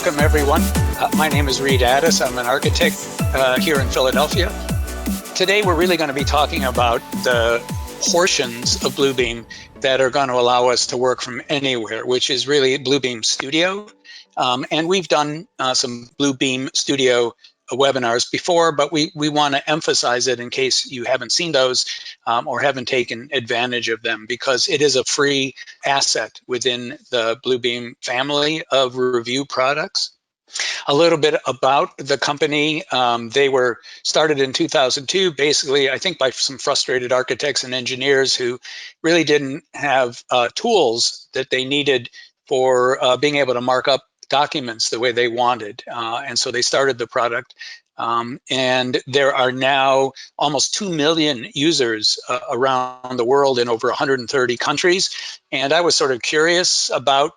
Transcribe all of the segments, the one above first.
Welcome, everyone. My name is Reed Addis. I'm an architect here in Philadelphia. Today, we're really going to be talking about the portions of Bluebeam that are going to allow us to work from anywhere, which is really Bluebeam Studio. And we've done some Bluebeam Studio webinars before, but we want to emphasize it in case you haven't seen those or haven't taken advantage of them, because it is a free asset within the Bluebeam family of review products. A little bit about the company. They were started in 2002, basically, I think by some frustrated architects and engineers who really didn't have tools that they needed for being able to mark up documents the way they wanted. And so they started the product. And there are now almost 2 million users around the world in over 130 countries. And I was sort of curious about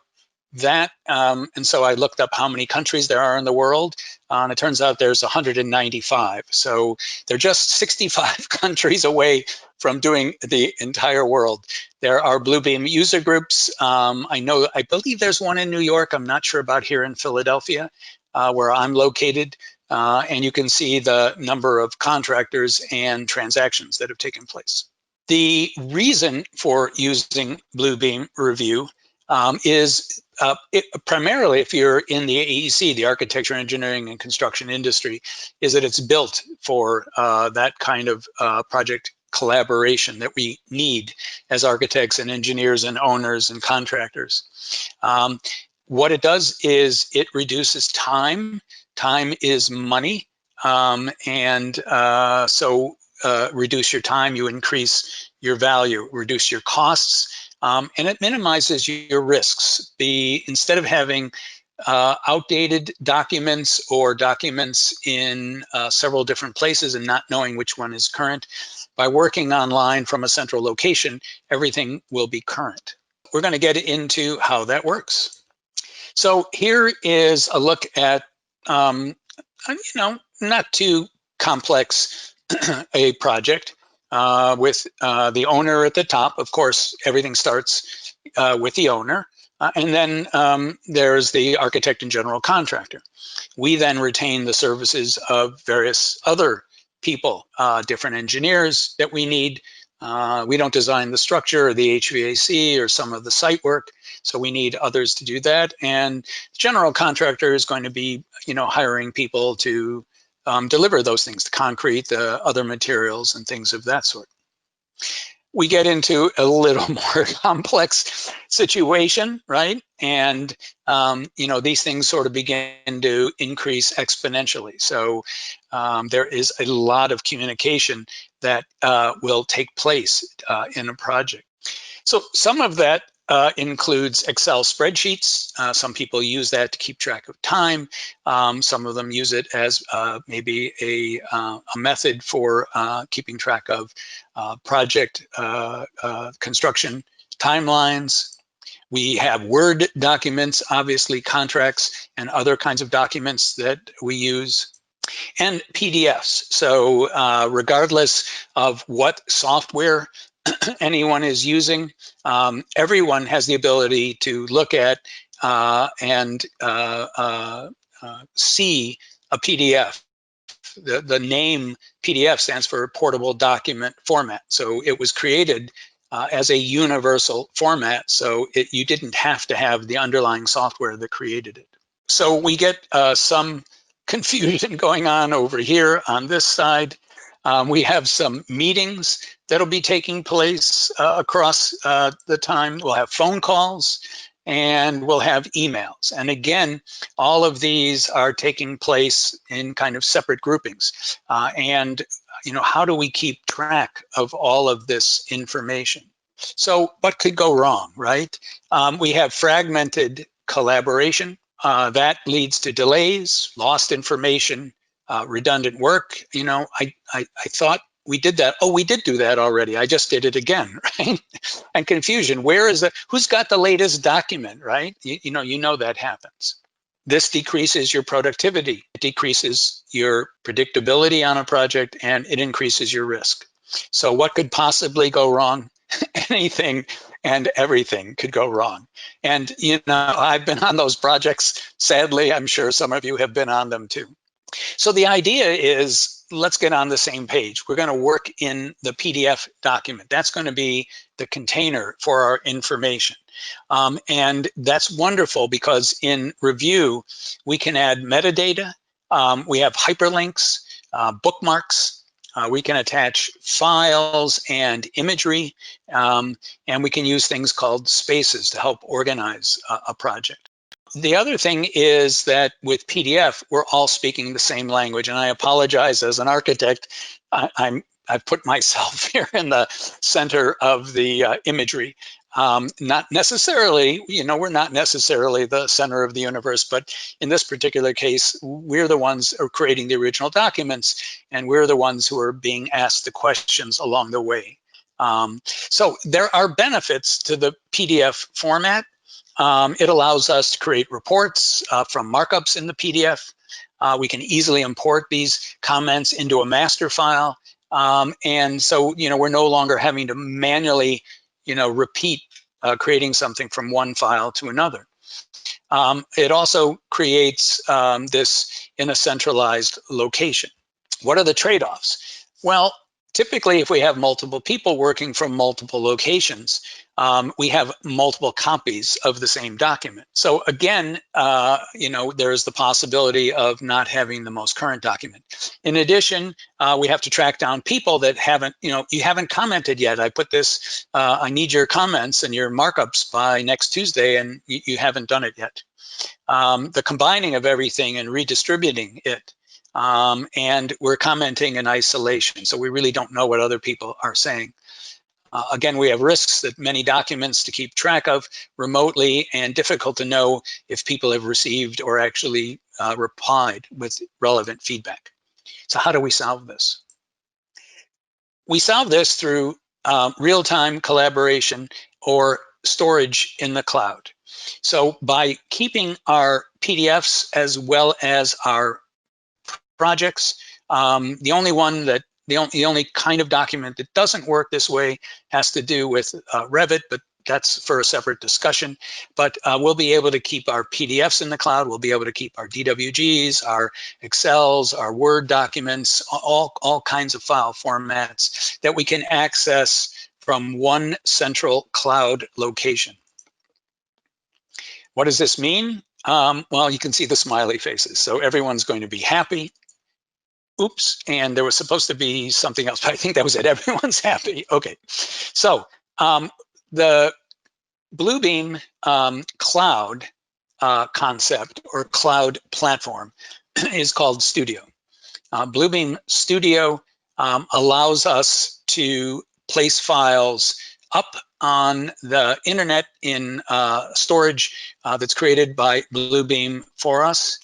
that. And so I looked up how many countries there are in the world. And it turns out there's 195. So they're just 65 countries away from doing the entire world. There are Bluebeam user groups. I believe there's one in New York. I'm not sure about here in Philadelphia, where I'm located. And you can see the number of contractors and transactions that have taken place. The reason for using Bluebeam Revu is primarily, if you're in the AEC, the architecture, engineering, and construction industry, is that it's built for that kind of project collaboration that we need as architects and engineers and owners and contractors. What it does is it reduces time. Time is money, so reduce your time, you increase your value, reduce your costs. And it minimizes your risks. Instead of having outdated documents or documents in several different places and not knowing which one is current, by working online from a central location, everything will be current. We're going to get into how that works. So here is a look at, not too complex a project. With the owner at the top. Of course, everything starts with the owner. And then there's the architect and general contractor. We then retain the services of various other people, different engineers that we need. We don't design the structure or the HVAC or some of the site work, so we need others to do that. And the general contractor is going to be, hiring people to deliver those things, the concrete, the other materials, and things of that sort. We get into a little more complex situation, right? And, these things sort of begin to increase exponentially. So there is a lot of communication that will take place in a project. So some of that includes Excel spreadsheets. Some people use that to keep track of time. Some of them use it as maybe a method for keeping track of project construction timelines. We have Word documents, obviously contracts and other kinds of documents that we use. And PDFs. So regardless of what software anyone is using, everyone has the ability to look at and see a PDF. The name PDF stands for Portable Document Format. So it was created as a universal format, so you didn't have to have the underlying software that created it. So we get some confusion going on over here on this side. We have some meetings that'll be taking place across the time. We'll have phone calls and we'll have emails. And again, all of these are taking place in kind of separate groupings. How do we keep track of all of this information? So what could go wrong, right? We have fragmented collaboration. That leads to delays, lost information, redundant work. I thought we did that. Oh, we did do that already. I just did it again, right? And confusion. Where is the? Who's got the latest document, right? You know that happens. This decreases your productivity. It decreases your predictability on a project, and it increases your risk. So what could possibly go wrong? Anything and everything could go wrong. And, you know, I've been on those projects. Sadly, I'm sure some of you have been on them too. So the idea is, let's get on the same page. We're going to work in the PDF document. That's going to be the container for our information. And that's wonderful because in Revu, we can add metadata. We have hyperlinks, bookmarks. We can attach files and imagery, and we can use things called spaces to help organize a project. The other thing is that with PDF, we're all speaking the same language. And I apologize, as an architect, I've put myself here in the center of the imagery. Not necessarily, you know, we're not necessarily the center of the universe, but in this particular case, we're the ones who are creating the original documents, and we're the ones who are being asked the questions along the way. So there are benefits to the PDF format. It allows us to create reports from markups in the PDF. We can easily import these comments into a master file. And so, you know, we're no longer having to manually, you know, repeat creating something from one file to another. It also creates this in a centralized location. What are the trade-offs? Well, typically, if we have multiple people working from multiple locations, we have multiple copies of the same document. So again, you know, there's the possibility of not having the most current document. In addition, we have to track down people that haven't, you know, you haven't commented yet. I put this, I need your comments and your markups by next Tuesday, and you haven't done it yet. The combining of everything and redistributing it. And we're commenting in isolation, so we really don't know what other people are saying. Again, we have risks that many documents to keep track of remotely, and difficult to know if people have received or actually replied with relevant feedback. So how do we solve this? We solve this through real-time collaboration or storage in the cloud. So by keeping our PDFs as well as our projects, the only kind of document that doesn't work this way has to do with Revit, but that's for a separate discussion. But we'll be able to keep our PDFs in the cloud. We'll be able to keep our DWGs, our Excels, our Word documents, all kinds of file formats that we can access from one central cloud location. What does this mean? Well, you can see the smiley faces. So everyone's going to be happy. Oops, and there was supposed to be something else, but I think that was it. Everyone's happy. Okay, so the Bluebeam cloud concept or cloud platform is called Studio. Bluebeam Studio allows us to place files up on the internet in storage that's created by Bluebeam for us.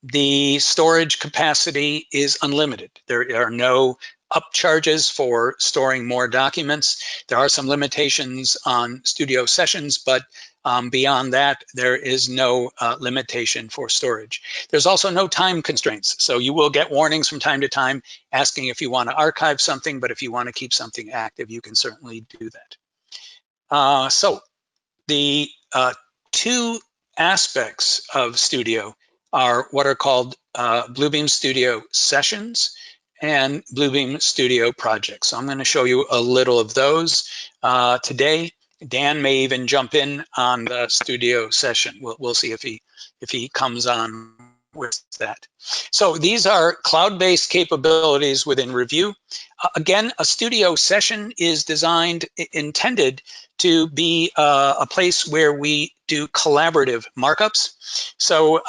The storage capacity is unlimited. There are no upcharges for storing more documents. There are some limitations on studio sessions, but beyond that, there is no limitation for storage. There's also no time constraints. So you will get warnings from time to time asking if you want to archive something, but if you want to keep something active, you can certainly do that. So the two aspects of Studio are what are called Bluebeam Studio Sessions and Bluebeam Studio Projects. So I'm going to show you a little of those today. Dan may even jump in on the Studio session. We'll see if he comes on with that. So these are cloud-based capabilities within Revu. Again, a Studio session is intended to be a place where we do collaborative markups. So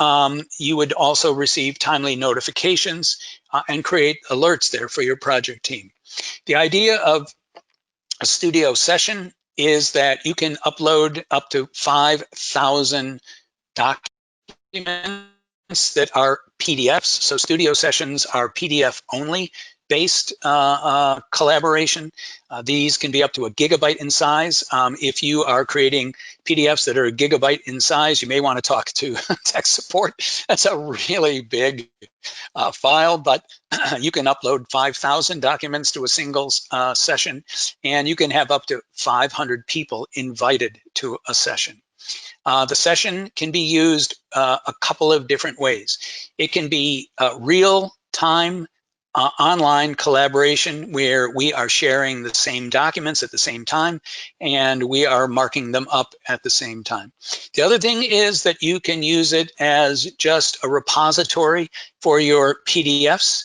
you would also receive timely notifications and create alerts there for your project team. The idea of a Studio session is that you can upload up to 5,000 documents that are PDFs. So Studio sessions are PDF only. based collaboration. These can be up to 1 gigabyte in size. If you are creating PDFs that are 1 gigabyte in size, you may want to talk to tech support. That's a really big file, but you can upload 5,000 documents to a single session, and you can have up to 500 people invited to a session. The session can be used a couple of different ways. It can be real-time online collaboration where we are sharing the same documents at the same time and we are marking them up at the same time. The other thing is that you can use it as just a repository for your PDFs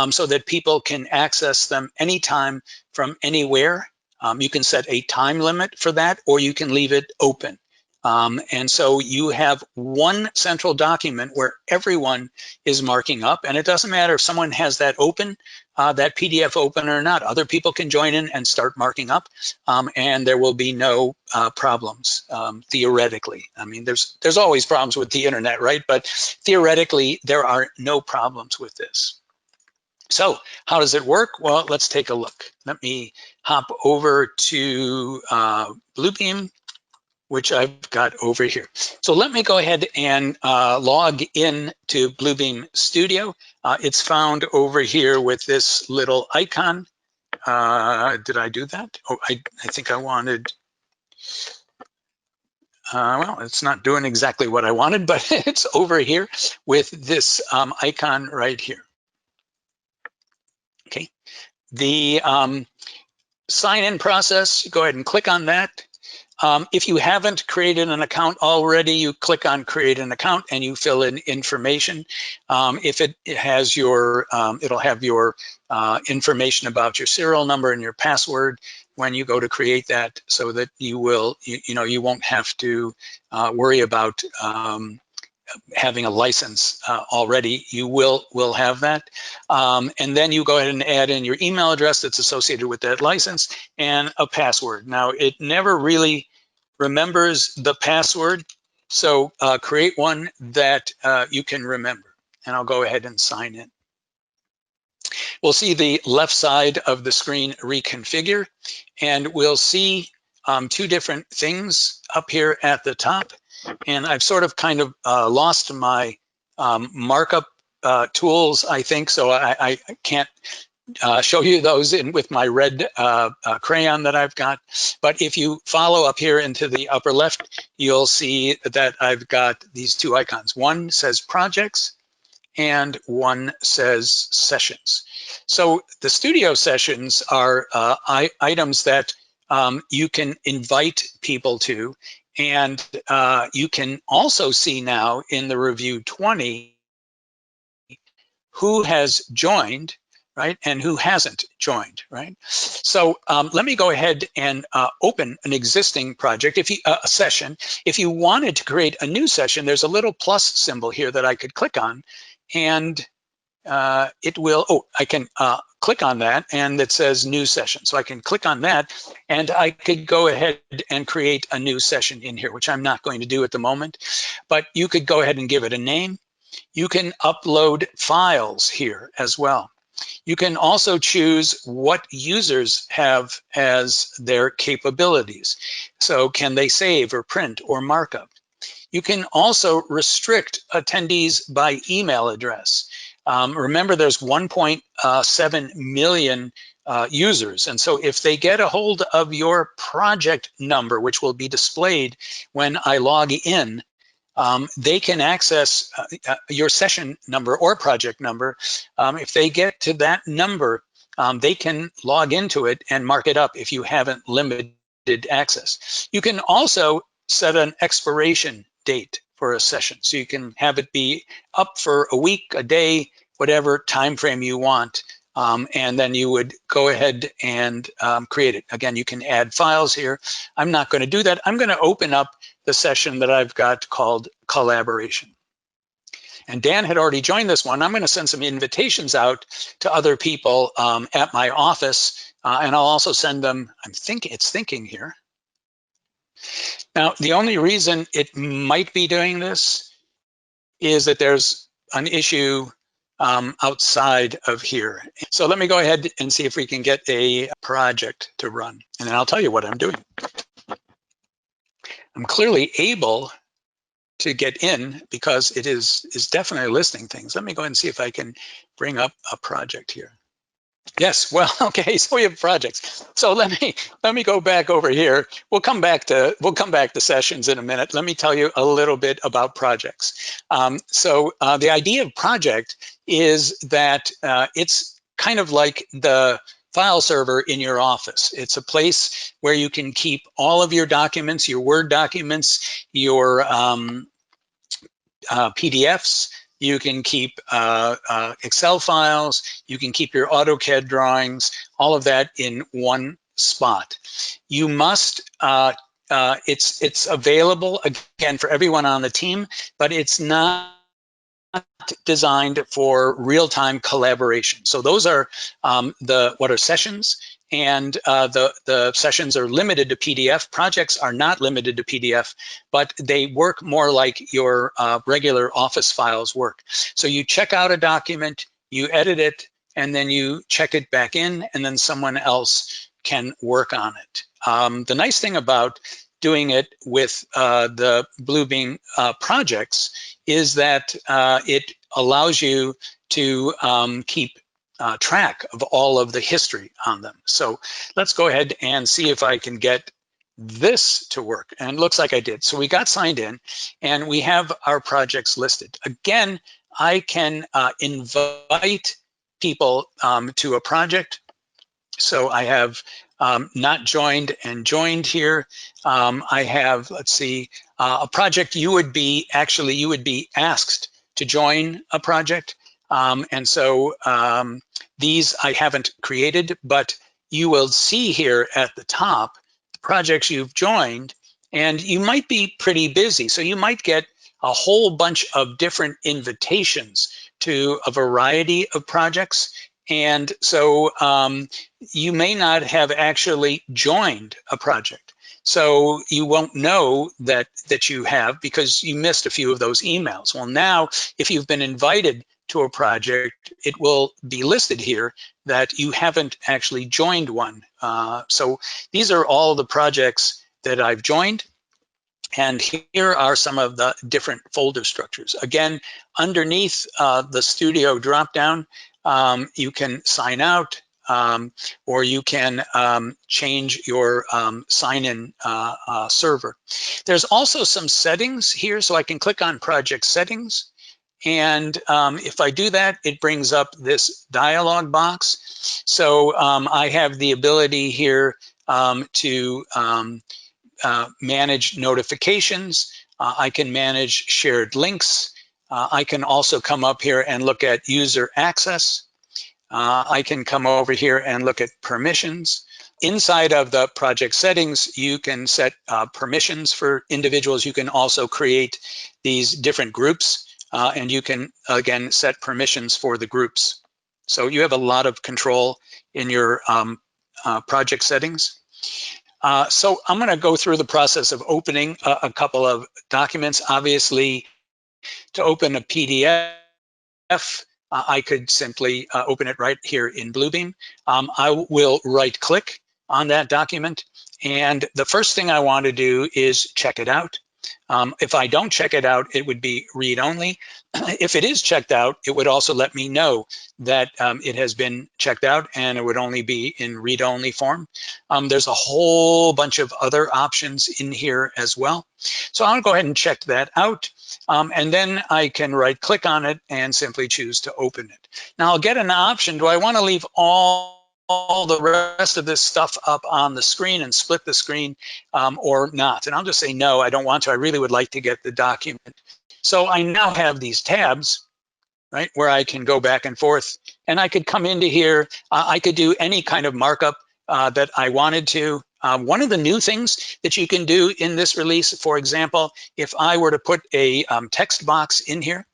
so that people can access them anytime from anywhere. You can set a time limit for that, or you can leave it open. And so you have one central document where everyone is marking up, and it doesn't matter if someone has that open, that PDF open or not. Other people can join in and start marking up, and there will be no problems, theoretically. I mean, there's always problems with the internet, right? But theoretically, there are no problems with this. So how does it work? Well, let's take a look. Let me hop over to Bluebeam, which I've got over here. So let me go ahead and log in to Bluebeam Studio. It's found over here with this little icon. Did I do that? Oh, I think I wanted, well, it's not doing exactly what I wanted, but it's over here with this icon right here. Okay, the sign-in process, go ahead and click on that. If you haven't created an account already, you click on create an account and you fill in information. If it has your, it'll have your information about your serial number and your password when you go to create that, so that you will, you won't have to worry about having a license already. You will have that. And then you go ahead and add in your email address that's associated with that license and a password. Now, it never really remembers the password, so create one that you can remember. And I'll go ahead and sign in. We'll see the left side of the screen reconfigure, and we'll see two different things up here at the top. And I've sort of kind of lost my markup tools, I think, so I can't show you those with my red crayon that I've got. But if you follow up here into the upper left, you'll see that I've got these two icons. One says projects and one says sessions. So the studio sessions are items that you can invite people to, and you can also see now in the review 20 who has joined, right, and who hasn't joined, right? So let me go ahead and open an existing project, a session. If you wanted to create a new session, there's a little plus symbol here that I could click on, and it will, I can click on that, and it says new session. So I can click on that, and I could go ahead and create a new session in here, which I'm not going to do at the moment, but you could go ahead and give it a name. You can upload files here as well. You can also choose what users have as their capabilities. So can they save or print or markup? You can also restrict attendees by email address. Remember, there's 1.7 million users. And so if they get a hold of your project number, which will be displayed when I log in, they can access your session number or project number. If they get to that number, they can log into it and mark it up if you haven't limited access. You can also set an expiration date for a session. So you can have it be up for a week, a day, whatever time frame you want. And then you would go ahead and create it. Again, you can add files here. I'm not going to do that. I'm going to open up the session that I've got called collaboration. And Dan had already joined this one. I'm going to send some invitations out to other people at my office, and I'll also send them, it's thinking here. Now, the only reason it might be doing this is that there's an issue outside of here. So let me go ahead and see if we can get a project to run, and then I'll tell you what I'm doing. I'm clearly able to get in because it is definitely listing things. Let me go ahead and see if I can bring up a project here. Yes, well, okay, so we have projects. So let me go back over here. We'll come back to sessions in a minute. Let me tell you a little bit about projects. The idea of project is that it's kind of like the file server in your office. It's a place where you can keep all of your documents, your Word documents, your PDFs. You can keep Excel files, you can keep your AutoCAD drawings, all of that in one spot. You must, it's available again for everyone on the team, but it's not designed for real-time collaboration. So those are what are sessions, and the sessions are limited to PDF. Projects are not limited to PDF, but they work more like your regular Office files work. So you check out a document, you edit it, and then you check it back in, and then someone else can work on it. The nice thing about doing it with the Bluebeam projects is that it allows you to keep track of all of the history on them. So let's go ahead and see if I can get this to work. And it looks like I did. So we got signed in and we have our projects listed. Again, I can invite people to a project. So I have not joined and joined here. I have, let's see, a project you would be asked to join a project. These I haven't created, but you will see here at the top the projects you've joined, and you might be pretty busy. So you might get a whole bunch of different invitations to a variety of projects. And so you may not have actually joined a project. So you won't know that you have because you missed a few of those emails. Well, now, if you've been invited to a project, it will be listed here that you haven't actually joined one. So these are all the projects that I've joined. And here are some of the different folder structures. Again, underneath the Studio dropdown, you can sign out, or you can change your sign-in server. There's also some settings here, so I can click on Project Settings. And if I do that, it brings up this dialog box. So I have the ability here to manage notifications. I can manage shared links. I can also come up here and look at user access. I can come over here and look at permissions. Inside of the project settings, you can set permissions for individuals. You can also create these different groups, and you can, again, set permissions for the groups. So you have a lot of control in your project settings. So I'm going to go through the process of opening a couple of documents. Obviously, to open a PDF, I could simply open it right here in Bluebeam. I will right-click on that document, and the first thing I want to do is check it out. If I don't check it out, it would be read-only. If it is checked out, it would also let me know that it has been checked out, and it would only be in read-only form. There's a whole bunch of other options in here as well. So I'll go ahead and check that out, and then I can right-click on it and simply choose to open it. Now I'll get an option. Do I want to leave all the rest of this stuff up on the screen and split the screen or not? And I'll just say no, I don't want to. I really would like to get the document. So I now have these tabs, right, where I can go back and forth, and I could come into here. I could do any kind of markup that I wanted to. One of the new things that you can do in this release, for example, if I were to put a text box in here,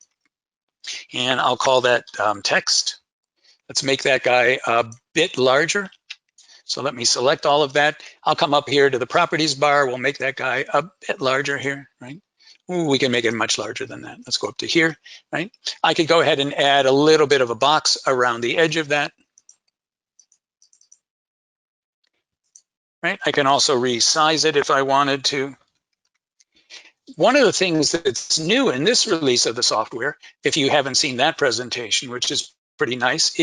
and I'll call that text. Let's make that guy a bit larger. So let me select all of that. I'll come up here to the properties bar. We'll make that guy a bit larger here, right? we can make it much larger than that. Let's go up to here, right? I could go ahead and add a little bit of a box around the edge of that, right? I can also resize it if I wanted to. One of the things that's new in this release of the software, if you haven't seen that presentation, which is pretty nice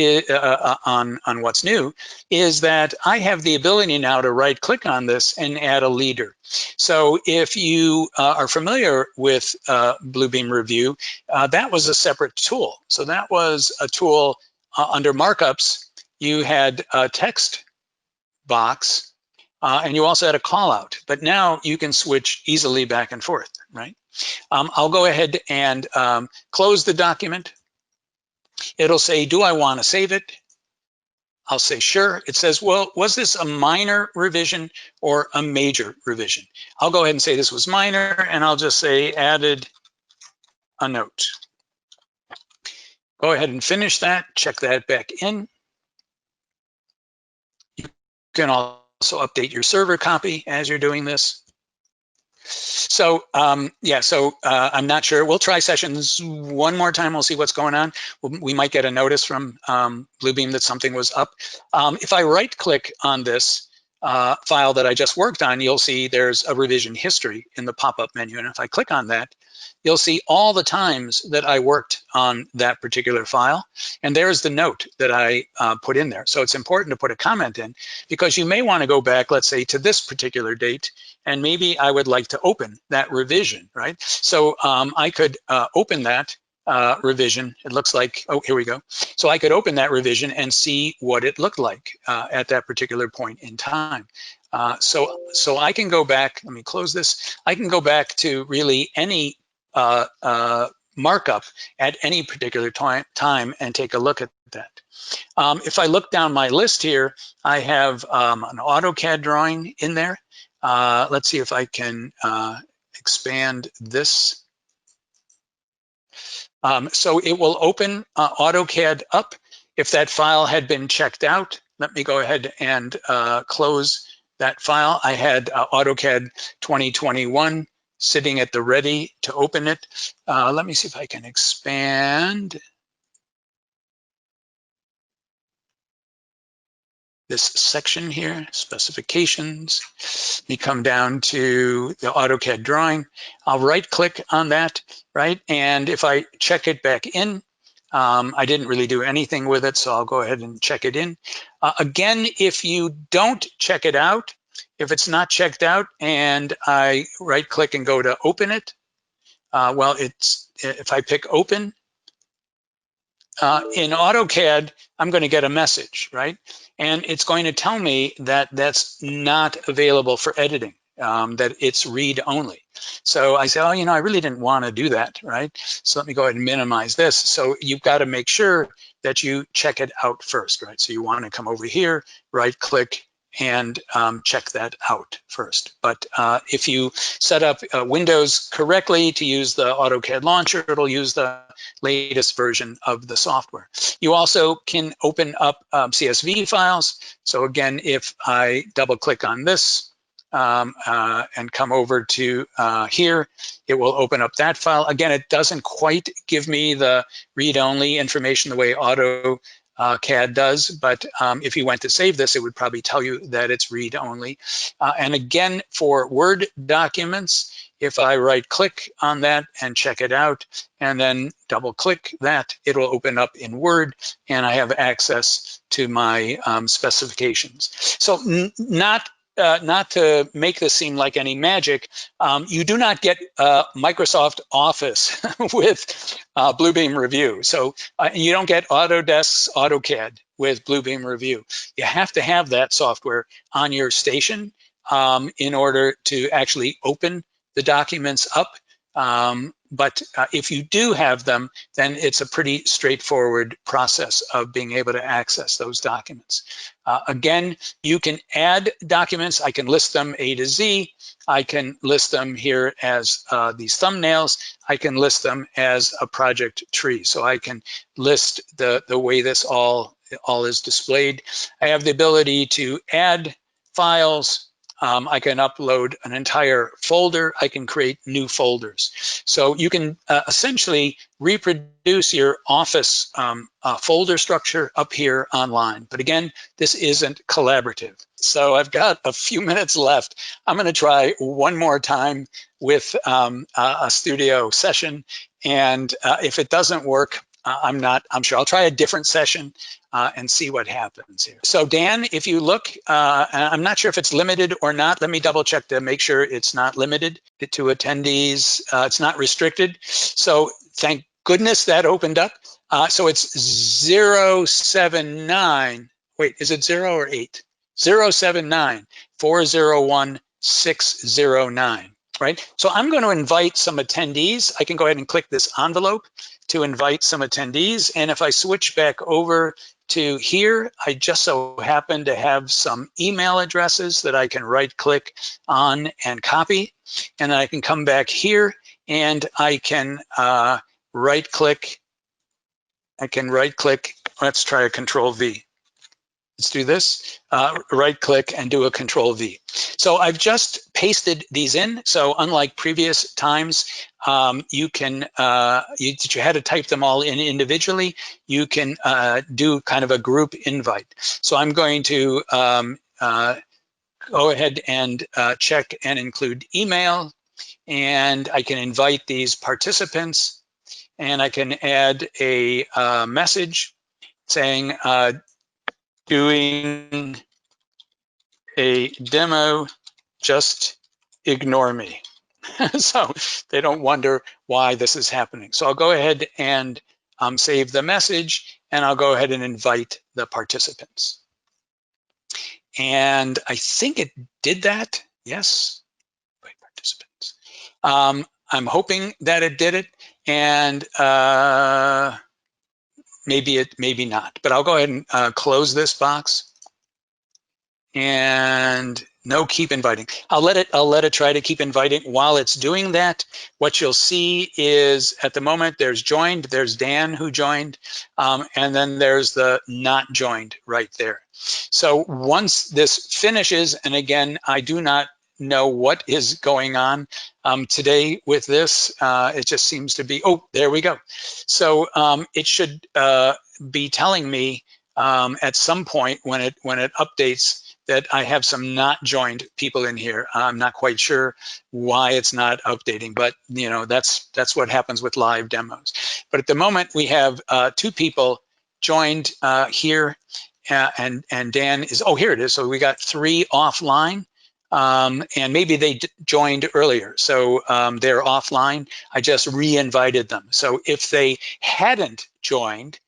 on what's new, is that I have the ability now to right click on this and add a leader. So if you are familiar with Bluebeam Revu, that was a separate tool. So that was a tool under markups. You had a text box and you also had a call out, but now you can switch easily back and forth, right? I'll go ahead and close the document. It'll say, do I want to save it? I'll say, sure. It says, well, was this a minor revision or a major revision? I'll go ahead and say this was minor, and I'll just say added a note. Go ahead and finish that, check that back in. You can also update your server copy as you're doing this. So yeah, so I'm not sure. We'll try sessions one more time. We'll see what's going on. We might get a notice from Bluebeam that something was up. If I right click on this file that I just worked on, you'll see there's a revision history in the pop-up menu. And if I click on that, you'll see all the times that I worked on that particular file. And there's the note that I put in there. So it's important to put a comment in because you may want to go back, let's say, to this particular date, and maybe I would like to open that revision, right? So I could open that revision. It looks like, oh, here we go. So I could open that revision and see what it looked like at that particular point in time. So I can go back, let me close this. I can go back to really any markup at any particular time and take a look at that. If I look down my list here, I have an AutoCAD drawing in there. Let's see if I can expand this. So it will open AutoCAD up. If that file had been checked out, let me go ahead and close that file. I had AutoCAD 2021 sitting at the ready to open it. Let me see if I can expand this section here, specifications. Let me come down to the AutoCAD drawing. I'll right click on that, right? And if I check it back in, I didn't really do anything with it, so I'll go ahead and check it in. Again, if you don't check it out, if it's not checked out and I right click and go to open it, well, if I pick open, in AutoCAD, I'm going to get a message, right? And it's going to tell me that that's not available for editing, that it's read only. So I say, oh, I really didn't want to do that, right? So let me go ahead and minimize this. So you've got to make sure that you check it out first, right? So you want to come over here, right click, and check that out first. But if you set up Windows correctly to use the AutoCAD launcher, it'll use the latest version of the software. You also can open up CSV files. So again, if I double click on this and come over to here, it will open up that file. Again, it doesn't quite give me the read-only information the way AutoCAD does, but if you went to save this, it would probably tell you that it's read-only. And again, for Word documents, if I right click on that and check it out and then double click that, it will open up in Word and I have access to my specifications. So not to make this seem like any magic, you do not get Microsoft Office with Bluebeam Revu. So you don't get Autodesk's AutoCAD with Bluebeam Revu. You have to have that software on your station in order to actually open the documents up. But if you do have them, then it's a pretty straightforward process of being able to access those documents. Again, you can add documents. I can list them A to Z. I can list them here as these thumbnails. I can list them as a project tree. So I can list the way this all is displayed. I have the ability to add files, I can upload an entire folder. I can create new folders. So you can essentially reproduce your Office folder structure up here online. But again, this isn't collaborative. So I've got a few minutes left. I'm going to try one more time with a studio session. And if it doesn't work, I'm sure I'll try a different session and see what happens here. So Dan, if you look, I'm not sure if it's limited or not. Let me double check to make sure it's not limited to attendees. It's not restricted. So thank goodness that opened up. So it's 079. Wait, is it 0 or 8? 079 401 609. Right? So I'm going to invite some attendees. I can go ahead and click this envelope to invite some attendees. And if I switch back over to here, I just so happen to have some email addresses that I can right click on and copy. And then I can come back here and I can right click. Let's try a Control V. Let's do this, right click and do a Control V. So I've just pasted these in. So unlike previous times, you had to type them all in individually, you can do kind of a group invite. So I'm going to go ahead and check and include email, and I can invite these participants, and I can add a message saying, doing a demo, just ignore me. So they don't wonder why this is happening. So I'll go ahead and save the message, and I'll go ahead and invite the participants. And I think it did that. Yes, invite participants. I'm hoping that it did it, and maybe not, but I'll go ahead and close this box. And no, keep inviting. I'll let it try to keep inviting. While it's doing that, what you'll see is at the moment there's joined, there's Dan who joined, and then there's the not joined right there. So once this finishes, and again, I do not know what is going on today with this. It just seems to be, oh, there we go. So it should be telling me at some point when it updates that I have some not joined people in here. I'm not quite sure why it's not updating, but you know, that's what happens with live demos. But at the moment we have 2 people joined here, and Dan is, oh, here it is. So we got 3 offline, and maybe they joined earlier. So they're offline. I just re-invited them. So if they hadn't joined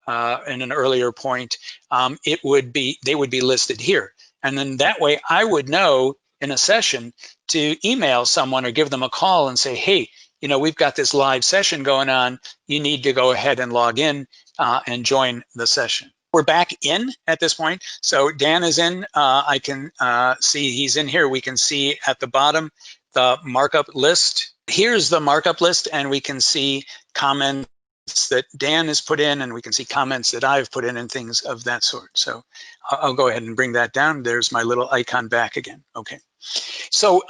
in an earlier point, they would be listed here. And then that way I would know in a session to email someone or give them a call and say, hey, you know, we've got this live session going on. You need to go ahead and log in and join the session. We're back in at this point. So Dan is in. I can see he's in here. We can see at the bottom the markup list. Here's the markup list, and we can see comments that Dan has put in, and we can see comments that I've put in and things of that sort. So I'll go ahead and bring that down. There's my little icon back again. Okay. So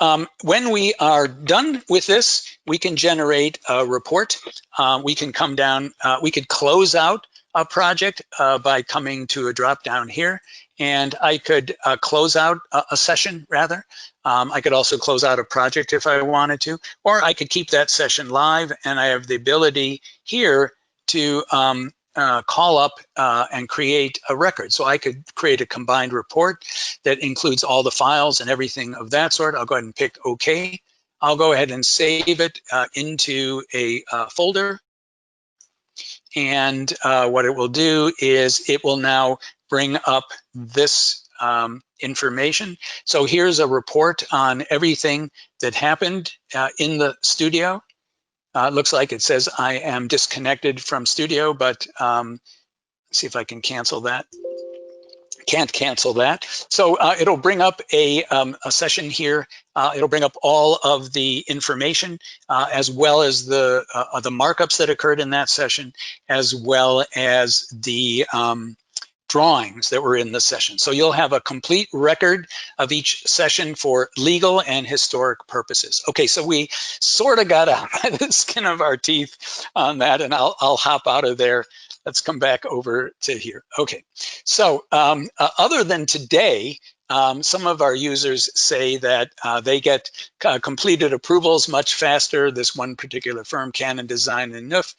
when we are done with this, we can generate a report. We can come down, we could close out a project by coming to a drop down here, and I could close out a session rather. I could also close out a project if I wanted to, or I could keep that session live, and I have the ability here to call up and create a record. So I could create a combined report that includes all the files and everything of that sort. I'll go ahead and pick OK. I'll go ahead and save it into a folder. And what it will do is it will now bring up this information. So here's a report on everything that happened in the studio. It looks like it says I am disconnected from studio, but let's see if I can cancel that. Can't cancel that. So it'll bring up a session here. It'll bring up all of the information as well as the markups that occurred in that session, as well as the drawings that were in the session. So you'll have a complete record of each session for legal and historic purposes. Okay, so we sort of got out by the skin of our teeth on that, and I'll hop out of there. Let's come back over to here. Okay, so other than today, some of our users say that they get completed approvals much faster. This one particular firm, Canon Design and Neuf,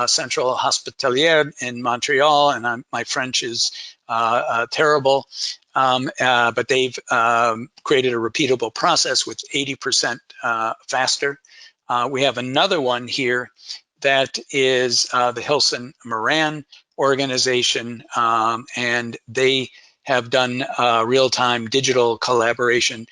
Central Hospitalier in Montreal, and my French is terrible, but they've created a repeatable process with 80% faster. We have another one here that is the Hilson Moran organization, and they have done real-time digital collaboration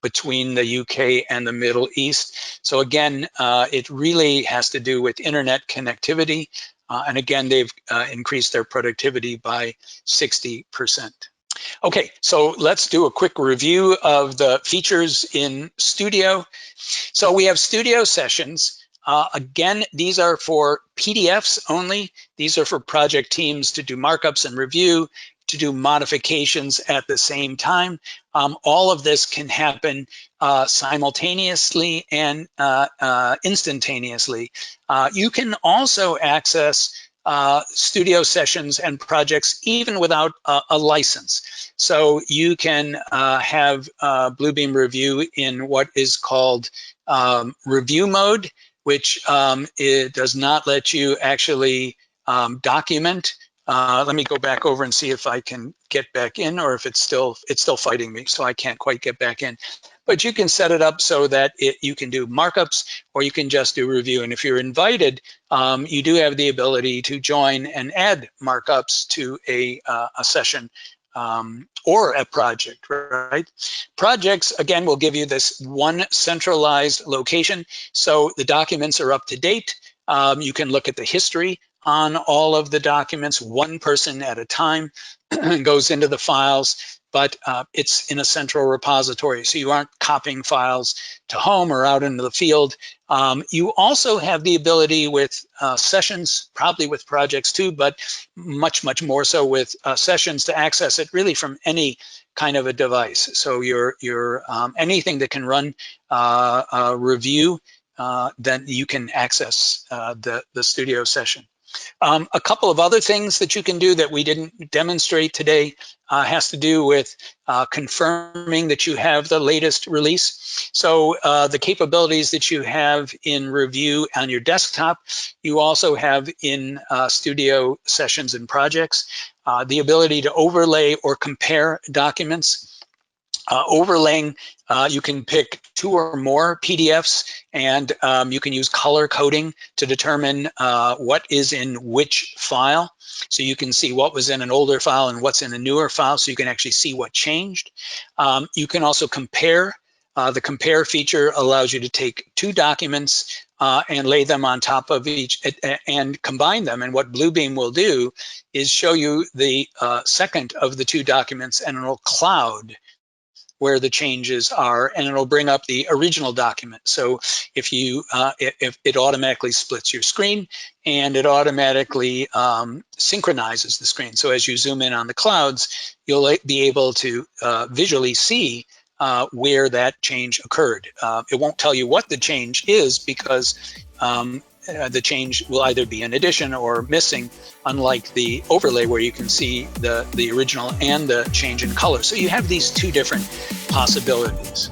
between the UK and the Middle East. So again, it really has to do with internet connectivity. And again, they've increased their productivity by 60%. Okay, so let's do a quick review of the features in Studio. So we have Studio sessions. Again, these are for PDFs only. These are for project teams to do markups and review, to do modifications at the same time. All of this can happen simultaneously and instantaneously. You can also access Studio sessions and projects even without a license. So you can have Bluebeam Revu in what is called review mode, which it does not let you actually document. Let me go back over and see if I can get back in, or if it's still fighting me, so I can't quite get back in. But you can set it up so that you can do markups, or you can just do review. And if you're invited, you do have the ability to join and add markups to a session or a project, right? Projects, again, will give you this one centralized location. So the documents are up to date. You can look at the history on all of the documents, one person at a time goes into the files, but it's in a central repository. So you aren't copying files to home or out into the field. You also have the ability with sessions, probably with projects too, but much more so with sessions, to access it really from any kind of a device. So your anything that can run a review, then you can access the Studio session. A couple of other things that you can do that we didn't demonstrate today has to do with confirming that you have the latest release. So the capabilities that you have in Review on your desktop, you also have in Studio sessions and projects. The ability to overlay or compare documents. Overlaying, you can pick 2 or more PDFs, and you can use color coding to determine what is in which file. So you can see what was in an older file and what's in a newer file, so you can actually see what changed. You can also compare. The compare feature allows you to take 2 documents and lay them on top of each and combine them. And what Bluebeam will do is show you the second of the 2 documents, and it'll cloud where the changes are, and it'll bring up the original document. So if it automatically splits your screen, and it automatically synchronizes the screen. So as you zoom in on the clouds, you'll be able to visually see where that change occurred. It won't tell you what the change is, because the change will either be an addition or missing, unlike the overlay where you can see the original and the change in color. So you have these 2 different possibilities.